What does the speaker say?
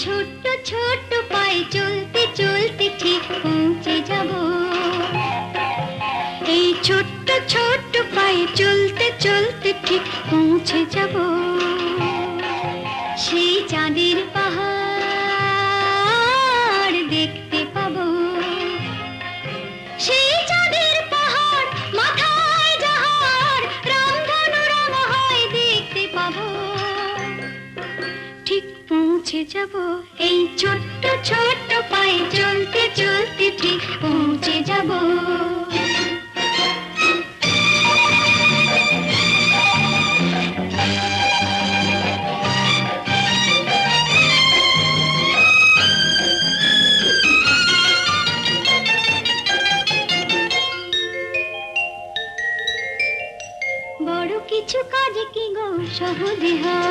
ছোট্ট ছোট্ট পায়ে চলতে চলতে ঠিক পৌঁছে যাব। এই ছোট্ট ছোট্ট পায়ে চলতে চলতে ঠিক পৌঁছে যাব সেই চাঁদের পাহাড় দেখতে পাবো। সেই চাঁদের পাহাড় মাথায় যাহার রামধনু রঙ হয় দেখতে পাবো। ঠিক পৌঁছে যাব এই ছোট্ট ছোট্ট পায়ে চলতে চলতে ঠিক পৌঁছে যাব। বড় কিছু কাজ কি গো সহজে হয়,